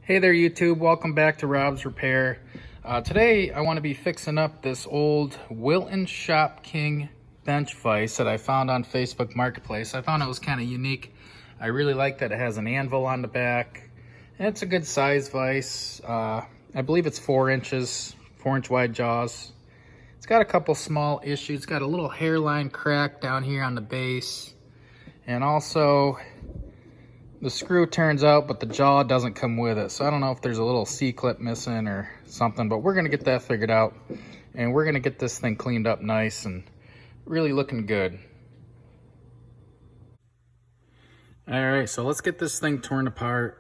Hey there YouTube, welcome back to Rob's Repair. Today I want to be fixing up this old Wilton Shop King bench vise that I found on Facebook Marketplace. I found it was kind of unique. I really like that it has an anvil on the back. And it's a good size vise. I believe it's 4 inches, 4-inch wide jaws. It's got a couple small issues. It's got a little hairline crack down here on the base. And also the screw turns out, but the jaw doesn't come with it. So I don't know if there's a little C-clip missing or something, but we're gonna get that figured out. And we're gonna get this thing cleaned up nice and really looking good. All right, so let's get this thing torn apart.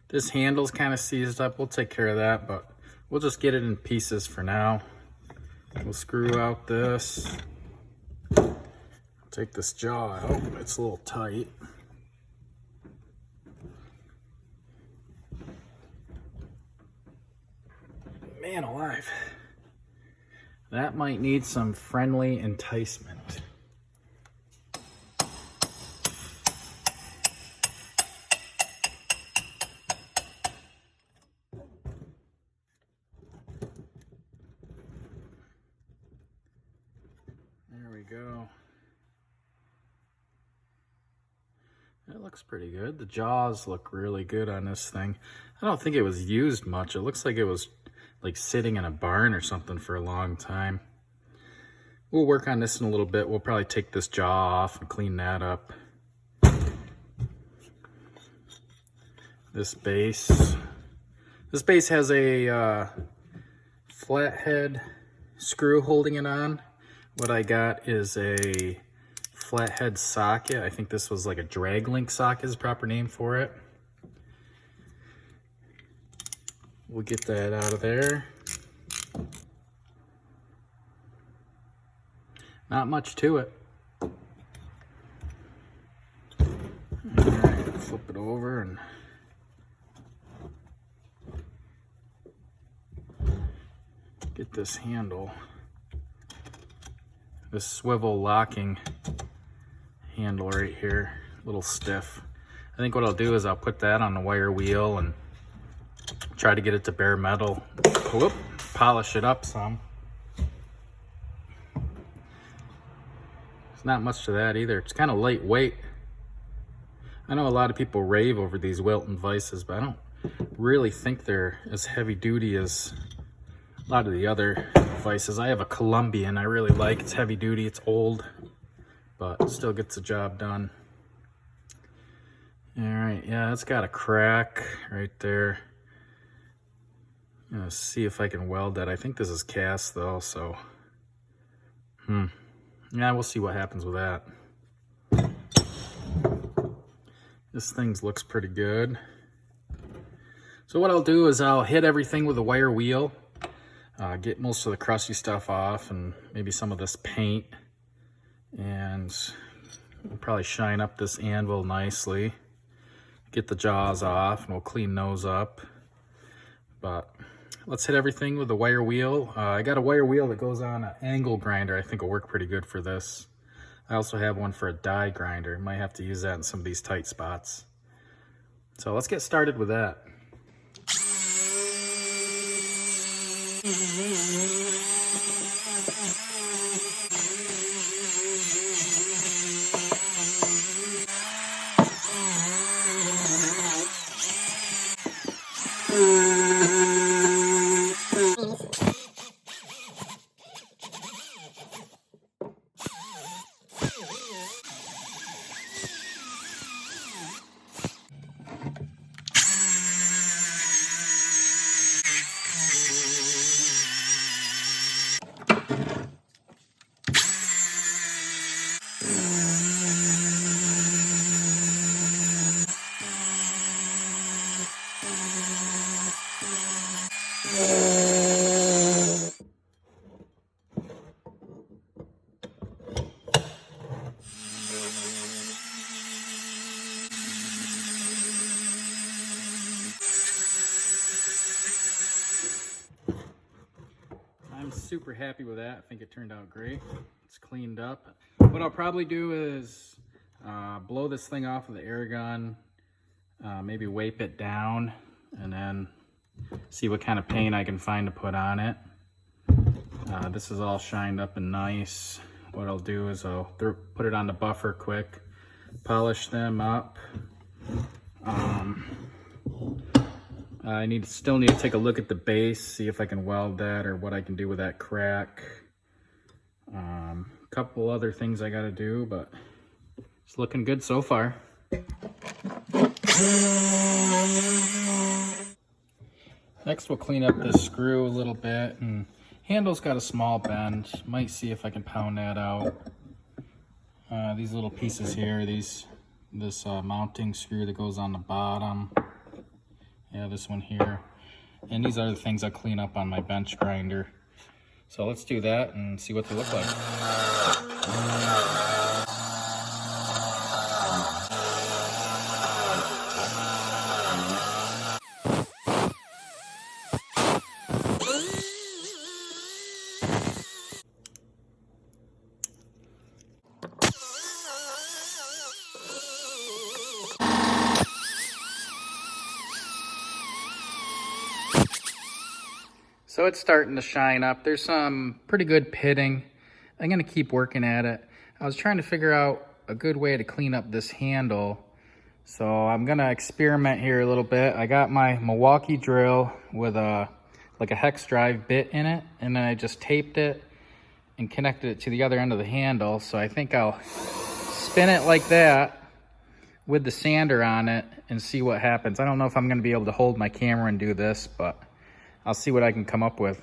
This handle's kind of seized up. We'll take care of that, but we'll just get it in pieces for now. We'll screw out this. Take this jaw out. It's a little tight. Man alive. That might need some friendly enticement. There we go. It looks pretty good. The jaws look really good on this thing. I don't think it was used much. It looks like it was like sitting in a barn or something for a long time. We'll work on this in a little bit. We'll probably take this jaw off and clean that up. This base has a flathead screw holding it on. What I got is a flathead socket. I think this was like a drag link socket is the proper name for it. We'll get that out of there. Not much to it. All right, flip it over and get this handle. This swivel locking handle right here, a little stiff. I think what I'll do is I'll put that on the wire wheel and try to get it to bare metal. Whoop, polish it up some. There's not much to that either. It's kind of lightweight. I know a lot of people rave over these Wilton vices, but I don't really think they're as heavy duty as a lot of the other vices. I have a Colombian I really like. It's heavy duty, it's old, but it still gets the job done. All right, yeah, it's got a crack right there. Let's see if I can weld that. I think this is cast though, so yeah, we'll see what happens with that. This thing looks pretty good. So what I'll do is I'll hit everything with a wire wheel, get most of the crusty stuff off and maybe some of this paint, and we'll probably shine up this anvil nicely, get the jaws off, and we'll clean those up. But let's hit everything with the wire wheel. I got a wire wheel that goes on an angle grinder. I think will work pretty good for this. I also have one for a die grinder. Might have to use that in some of these tight spots. So let's get started with that. I'm super happy with that. I think it turned out great. It's cleaned up. What I'll probably do is blow this thing off with the air gun, maybe wipe it down, and then see what kind of paint I can find to put on it. This is all shined up and nice. What I'll do is I'll put it on the buffer quick, polish them up. I still need to take a look at the base, see if I can weld that or what I can do with that crack. A couple other things I got to do, but it's looking good so far. Next we'll clean up this screw a little bit, and handle's got a small bend. Might see if I can pound that out. These little pieces here, this mounting screw that goes on the bottom. Yeah, this one here. And these are the things I clean up on my bench grinder. So let's do that and see what they look like. So it's starting to shine up. There's some pretty good pitting. I'm gonna keep working at it. I was trying to figure out a good way to clean up this handle. So I'm gonna experiment here a little bit. I got my Milwaukee drill with like a hex drive bit in it, and then I just taped it and connected it to the other end of the handle. So I think I'll spin it like that with the sander on it and see what happens. I don't know if I'm gonna be able to hold my camera and do this, but I'll see what I can come up with.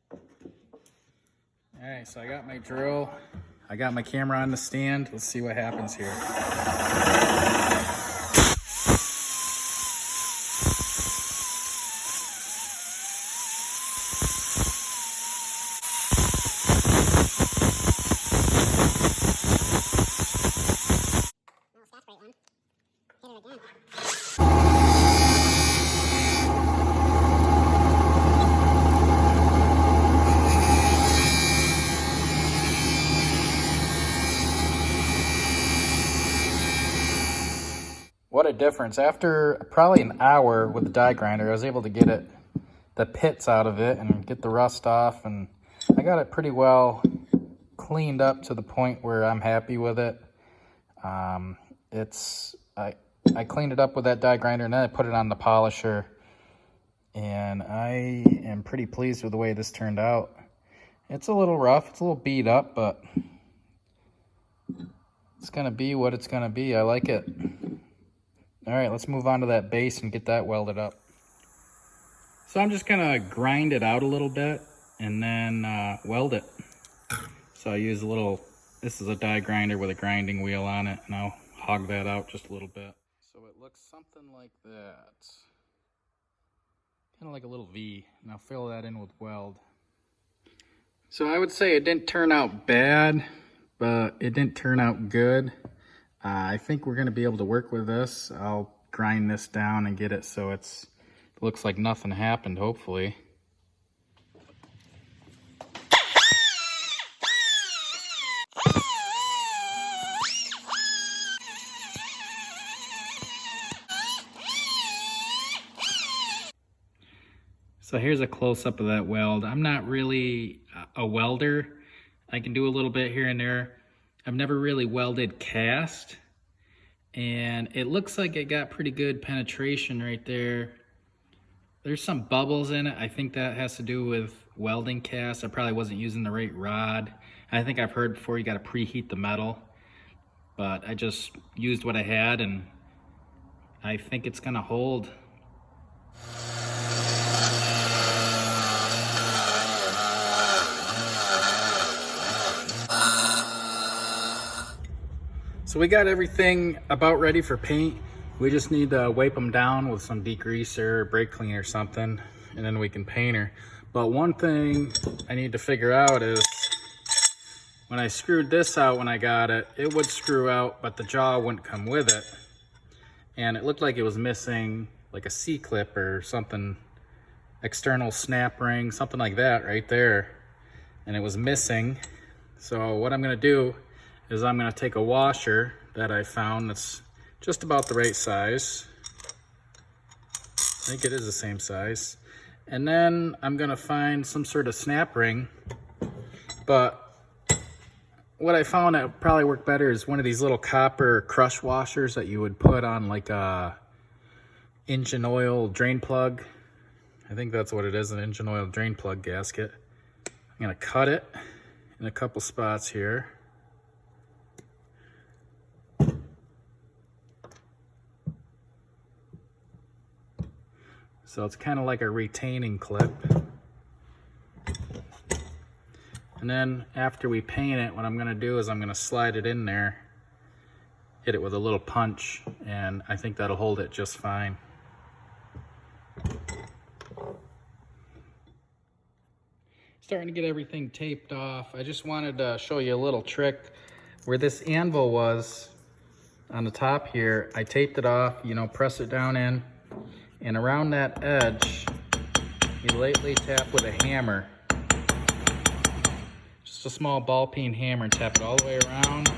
All right, so I got my drill. I got my camera on the stand. Let's see what happens here. What a difference. After probably an hour with the die grinder, I was able to get the pits out of it and get the rust off, and I got it pretty well cleaned up to the point where I'm happy with it. I cleaned it up with that die grinder, and then I put it on the polisher, and I am pretty pleased with the way this turned out. It's a little rough, it's a little beat up, but it's gonna be what it's gonna be. I like it. All right, let's move on to that base and get that welded up. So I'm just gonna grind it out a little bit and then weld it. So I use this is a die grinder with a grinding wheel on it, and I'll hog that out just a little bit. So it looks something like that. Kind of like a little V, and I'll fill that in with weld. So I would say it didn't turn out bad, but it didn't turn out good. I think we're going to be able to work with this. I'll grind this down and get it so it looks like nothing happened, hopefully. So here's a close-up of that weld. I'm not really a welder. I can do a little bit here and there. I've never really welded cast, and it looks like it got pretty good penetration right there. There's some bubbles in it. I think that has to do with welding cast. I probably wasn't using the right rod. I think I've heard before you got to preheat the metal, but I just used what I had, and I think it's gonna hold. So we got everything about ready for paint. We just need to wipe them down with some degreaser, brake cleaner or something, and then we can paint her. But one thing I need to figure out is when I screwed this out when I got it, it would screw out, but the jaw wouldn't come with it. And it looked like it was missing like a C-clip or something, external snap ring, something like that right there. And it was missing. So what I'm gonna do is I'm gonna take a washer that I found that's just about the right size. think it is the same size. And then I'm gonna find some sort of snap ring, but what I found that would probably work better is one of these little copper crush washers that you would put on like a engine oil drain plug. I think that's what it is, an engine oil drain plug gasket. I'm gonna cut it in a couple spots here. So it's kind of like a retaining clip. And then after we paint it, what I'm gonna do is I'm gonna slide it in there, hit it with a little punch, and I think that'll hold it just fine. Starting to get everything taped off. I just wanted to show you a little trick. Where this anvil was on the top here, I taped it off, you know, press it down in, and around that edge, you lightly tap with a hammer. Just a small ball peen hammer, and tap it all the way around.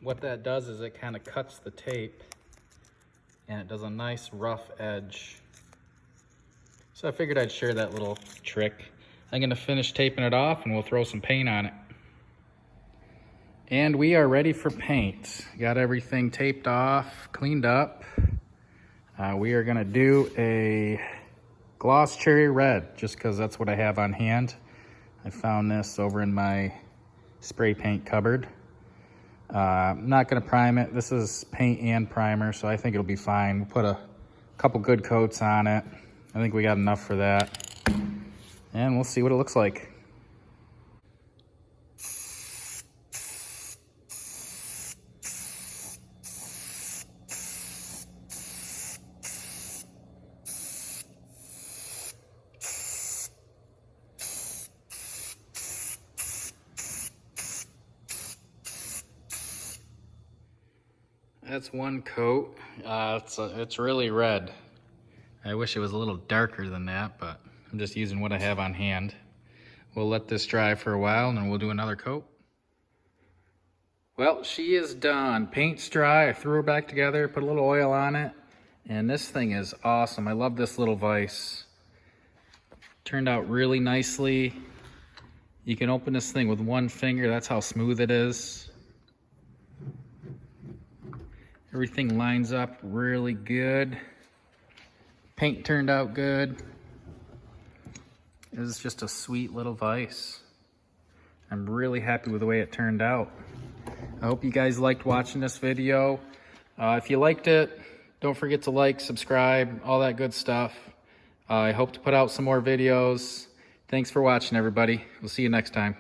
What that does is it kind of cuts the tape, and it does a nice rough edge. So I figured I'd share that little trick. I'm gonna finish taping it off and we'll throw some paint on it. And we are ready for paint. Got everything taped off, cleaned up. We are gonna do a gloss cherry red, just because that's what I have on hand. I found this over in my spray paint cupboard. I'm not gonna prime it. This is paint and primer, so I think it'll be fine. We'll put a couple good coats on it. I think we got enough for that. And we'll see what it looks like. That's one coat. It's really red. I wish it was a little darker than that, but I'm just using what I have on hand. We'll let this dry for a while and then we'll do another coat. Well, she is done. Paint's dry. I threw her back together, put a little oil on it, and this thing is awesome. I love this little vise. Turned out really nicely. You can open this thing with one finger. That's how smooth it is. Everything lines up really good. Paint turned out good. This is just a sweet little vise. I'm really happy with the way it turned out. I hope you guys liked watching this video. If you liked it, don't forget to like, subscribe, all that good stuff. I hope to put out some more videos. Thanks for watching, everybody. We'll see you next time.